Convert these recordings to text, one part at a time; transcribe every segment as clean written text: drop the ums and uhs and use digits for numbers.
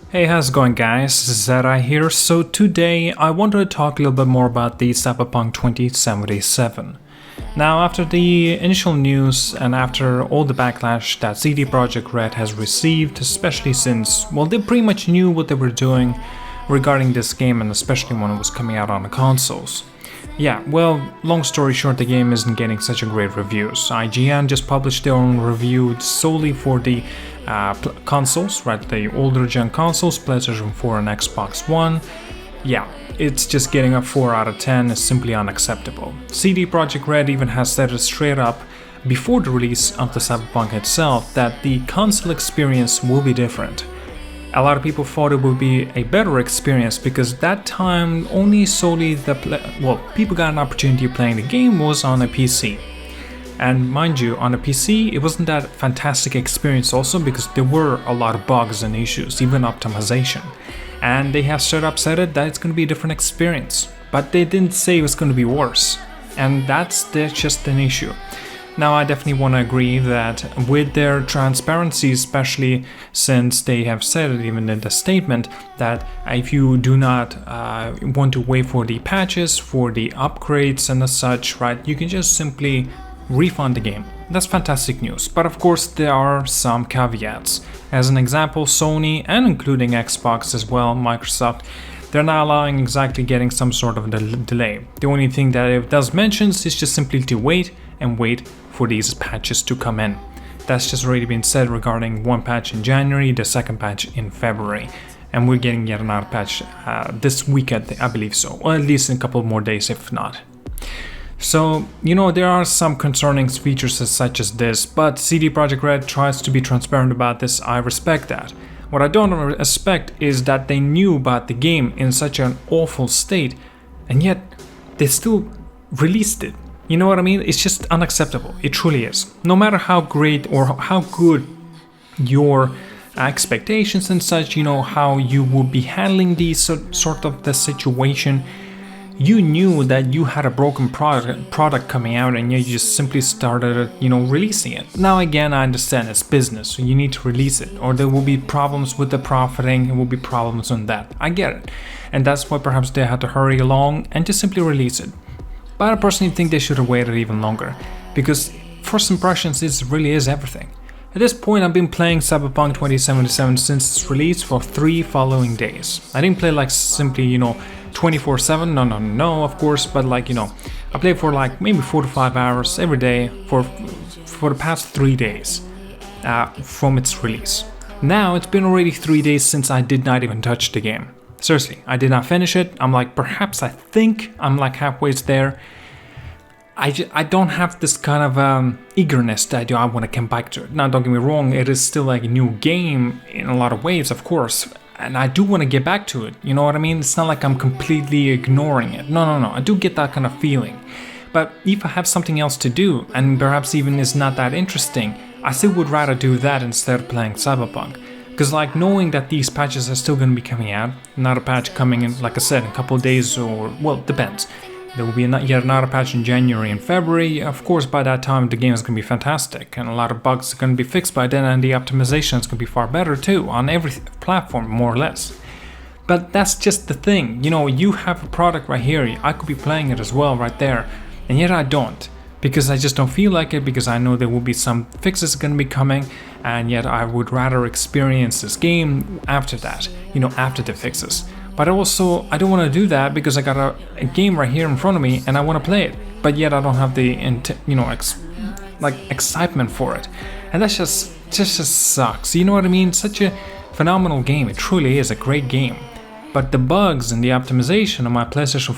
Hey, how's it going, guys? ZDEyE here. So today I wanted to talk a little bit more about the Cyberpunk 2077. Now, after the initial news and after all the backlash that CD Projekt Red has received, especially since, well, they pretty much knew what they were doing regarding this game, and especially when it was coming out on the consoles. Yeah, well, long story short, the game isn't getting such a great reviews. IGN just published their own review solely for the consoles, right? The older gen consoles, PlayStation 4 and Xbox One. Yeah, it's just getting a 4 out of 10 is simply unacceptable. CD Projekt Red even has said it straight up before the release of the Cyberpunk itself that the console experience will be different. A lot of people thought it would be a better experience because that time only solely people got an opportunity of playing the game was on a PC. And mind you, on a PC it wasn't that fantastic experience also because there were a lot of bugs and issues, even optimization. And they have straight up said it that it's going to be a different experience. But they didn't say it was going to be worse. And that's just an issue. Now, I definitely want to agree that with their transparency, especially since they have said it even in the statement, that if you do not want to wait for the patches, for the upgrades and such, right, you can just simply refund the game. That's fantastic news. But of course, there are some caveats. As an example, Sony, and including Xbox as well, Microsoft, they're not allowing exactly getting some sort of delay. The only thing that it does mention is just simply to wait and wait for these patches to come in. That's just already been said regarding one patch in January, the second patch in February, and we're getting yet another patch this weekend, I believe so, or at least in a couple more days if not. So, there are some concerning features such as this, but CD Projekt Red tries to be transparent about this. I respect that. What I don't respect is that they knew about the game in such an awful state, and yet they still released it. You know what I mean? It's just unacceptable. It truly is. No matter how great or how good your expectations and such, how you would be handling these sort of the situation, you knew that you had a broken product coming out and you just simply started, releasing it. Now again, I understand it's business, so you need to release it, or there will be problems with the profiting, there will be problems on that. I get it. And that's why perhaps they had to hurry along and just simply release it. But I personally think they should have waited even longer, because first impressions really is everything. At this point, I've been playing Cyberpunk 2077 since its release for 3 following days. I didn't play simply, 24/7, no, of course, but I played for maybe 4 to 5 hours every day for the past 3 days from its release. Now, it's been already 3 days since I did not even touch the game. Seriously, I did not finish it. I'm I think I'm halfway there. I don't have this kind of eagerness that I want to come back to it. Now, don't get me wrong, it is still a new game in a lot of ways, of course. And I do want to get back to it, you know what I mean? It's not like I'm completely ignoring it. No, I do get that kind of feeling. But if I have something else to do, and perhaps even is not that interesting, I still would rather do that instead of playing Cyberpunk. Because knowing that these patches are still going to be coming out, another patch coming in, like I said, in a couple of days, or, well, depends. There will be yet another patch in January and February. Of course, by that time, the game is going to be fantastic, and a lot of bugs are going to be fixed by then, and the optimization is going to be far better too, on every platform, more or less. But that's just the thing. You have a product right here. I could be playing it as well right there, and yet I don't. Because I just don't feel like it, because I know there will be some fixes going to be coming, and yet I would rather experience this game after that, after the fixes. But also, I don't want to do that because I got a game right here in front of me and I want to play it, but yet I don't have the excitement for it, and that just sucks. You know what I mean? Such a phenomenal game. It truly is a great game, but the bugs and the optimization on my PlayStation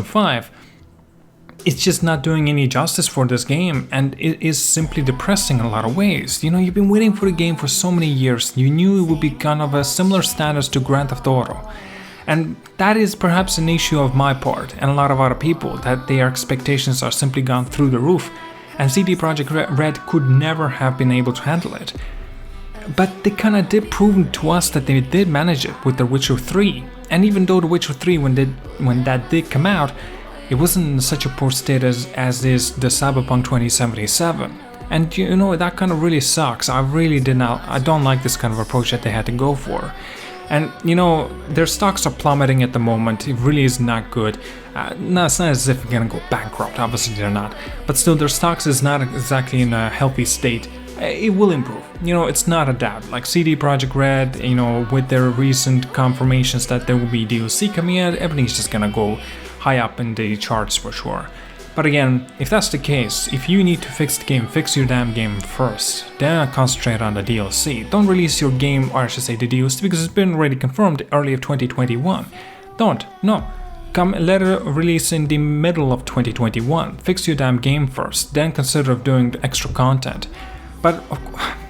5. It's just not doing any justice for this game, and it is simply depressing in a lot of ways. You've been waiting for the game for so many years. You knew it would be kind of a similar status to Grand Theft Auto. And that is perhaps an issue of my part and a lot of other people, that their expectations are simply gone through the roof, and CD Projekt Red could never have been able to handle it. But they kind of did prove to us that they did manage it with The Witcher 3. And even though The Witcher 3, when that did come out, it wasn't in such a poor state as is the Cyberpunk 2077. And you know, that kind of really sucks. I don't like this kind of approach that they had to go for. And you know, their stocks are plummeting at the moment. It really is not good. No, it's not as if they're gonna go bankrupt. Obviously they're not. But still, their stocks is not exactly in a healthy state. It will improve. You know, it's not a doubt. Like CD Projekt Red, you know, with their recent confirmations that there will be DLC coming out, everything's just gonna go high up in the charts for sure. But again, if that's the case, if you need to fix the game, fix your damn game first. Then concentrate on the DLC. Don't release your game, or I should say the DLC, because it's been already confirmed early of 2021. Don't. No. Come let it release in the middle of 2021. Fix your damn game first. Then consider doing the extra content. But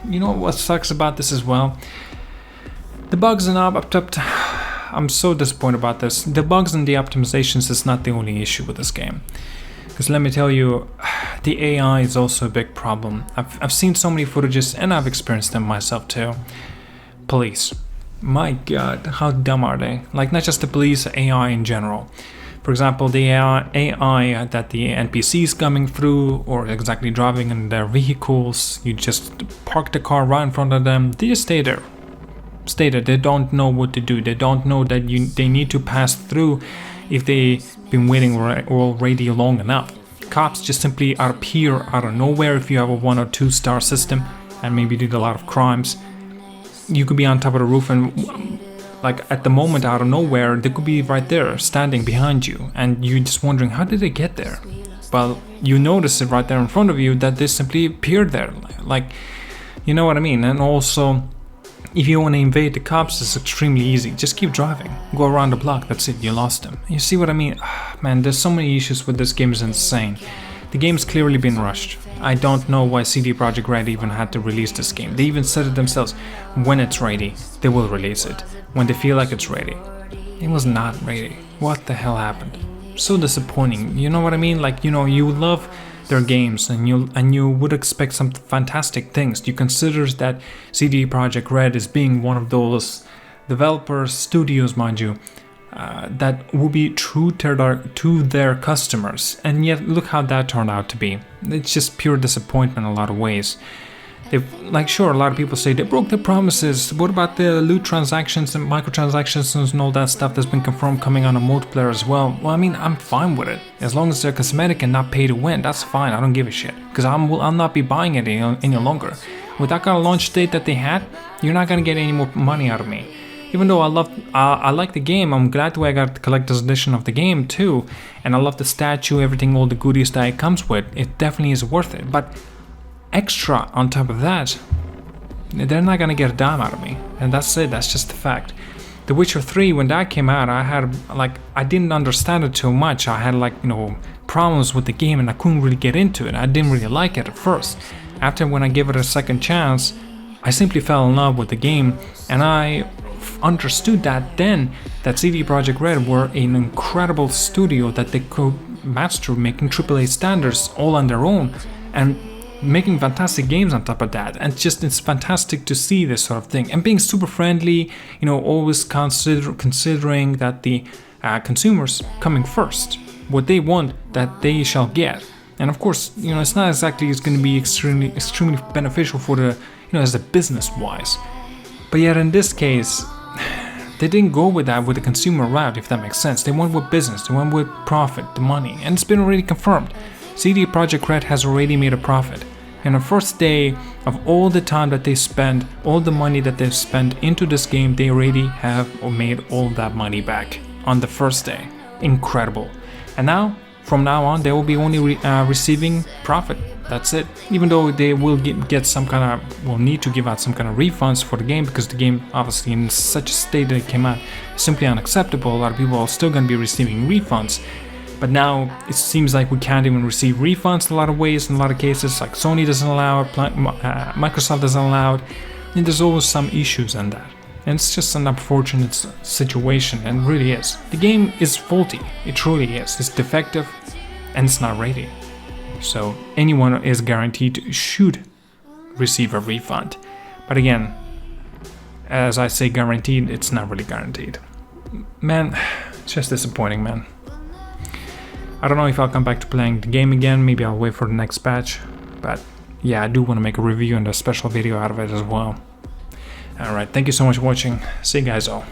you know what sucks about this as well? The bugs and I'm so disappointed about this. The bugs and the optimizations is not the only issue with this game. Because let me tell you, the AI is also a big problem. I've seen so many footages and I've experienced them myself too. Police. My god, how dumb are they? Like, not just the police, AI in general. For example, the AI that the NPCs coming through or exactly driving in their vehicles, you just park the car right in front of them, they just stay there. They don't know what to do. They don't know that they need to pass through if they've been waiting already long enough. Cops just simply appear out of nowhere if you have a 1 or 2 star system and maybe did a lot of crimes. You could be on top of the roof and like at the moment out of nowhere they could be right there standing behind you and you're just wondering how did they get there? Well, you notice it right there in front of you that they simply appeared there. Like, you know what I mean? And also, if you want to invade the cops, it's extremely easy. Just keep driving. Go around the block, that's it, you lost them. You see what I mean? Man, there's so many issues with this game, it's insane. The game's clearly been rushed. I don't know why CD Projekt Red even had to release this game. They even said it themselves. When it's ready, they will release it. When they feel like it's ready. It was not ready. What the hell happened? So disappointing. You know what I mean? Like, you know, you love their games and you would expect some fantastic things. You consider that CD Projekt Red is being one of those developers, studios, mind you, that will be true to their customers, and yet look how that turned out to be. It's just pure disappointment in a lot of ways. Sure, a lot of people say they broke their promises. What about the loot transactions and microtransactions and all that stuff that's been confirmed coming on a multiplayer as well? Well, I mean, I'm fine with it. As long as they're cosmetic and not pay to win, that's fine. I don't give a shit. Because I'll not be buying it any longer. With that kind of launch date that they had, you're not going to get any more money out of me. Even though I like the game, I'm glad I got the collector's edition of the game too. And I love the statue, everything, all the goodies that it comes with. It definitely is worth it. But extra on top of that, they're not gonna get a dime out of me, and that's it. That's just the fact. The Witcher 3, when that came out, I didn't understand it too much. I had problems with the game and I couldn't really get into it. I didn't really like it at first. After when I gave it a second chance, I simply fell in love with the game, and I understood that then that CD Projekt Red were an incredible studio that they could master making AAA standards all on their own and making fantastic games on top of that. And just it's fantastic to see this sort of thing and being super friendly, always considering that the consumers coming first, what they want that they shall get. And of course, it's not exactly it's going to be extremely beneficial for the as a business wise, but yet in this case they didn't go with that with the consumer route, if that makes sense. They went with business, they went with profit, the money, and it's been already confirmed. CD Projekt Red has already made a profit. And the first day of all the time that they spend, all the money that they've spent into this game, they already have made all that money back on the first day. Incredible. And now, from now on, they will be only receiving profit. That's it. Even though they will need to give out some kind of refunds for the game, because the game, obviously, in such a state that it came out, is simply unacceptable. A lot of people are still going to be receiving refunds. But now it seems like we can't even receive refunds in a lot of ways, in a lot of cases. Like Sony doesn't allow it, Microsoft doesn't allow it, and there's always some issues in that. And it's just an unfortunate situation, and it really is. The game is faulty, it truly is. It's defective, and it's not ready. So anyone is guaranteed should receive a refund. But again, as I say guaranteed, it's not really guaranteed. Man, it's just disappointing, man. I don't know if I'll come back to playing the game again. Maybe I'll wait for the next patch. But yeah, I do want to make a review and a special video out of it as well. Alright, thank you so much for watching. See you guys all.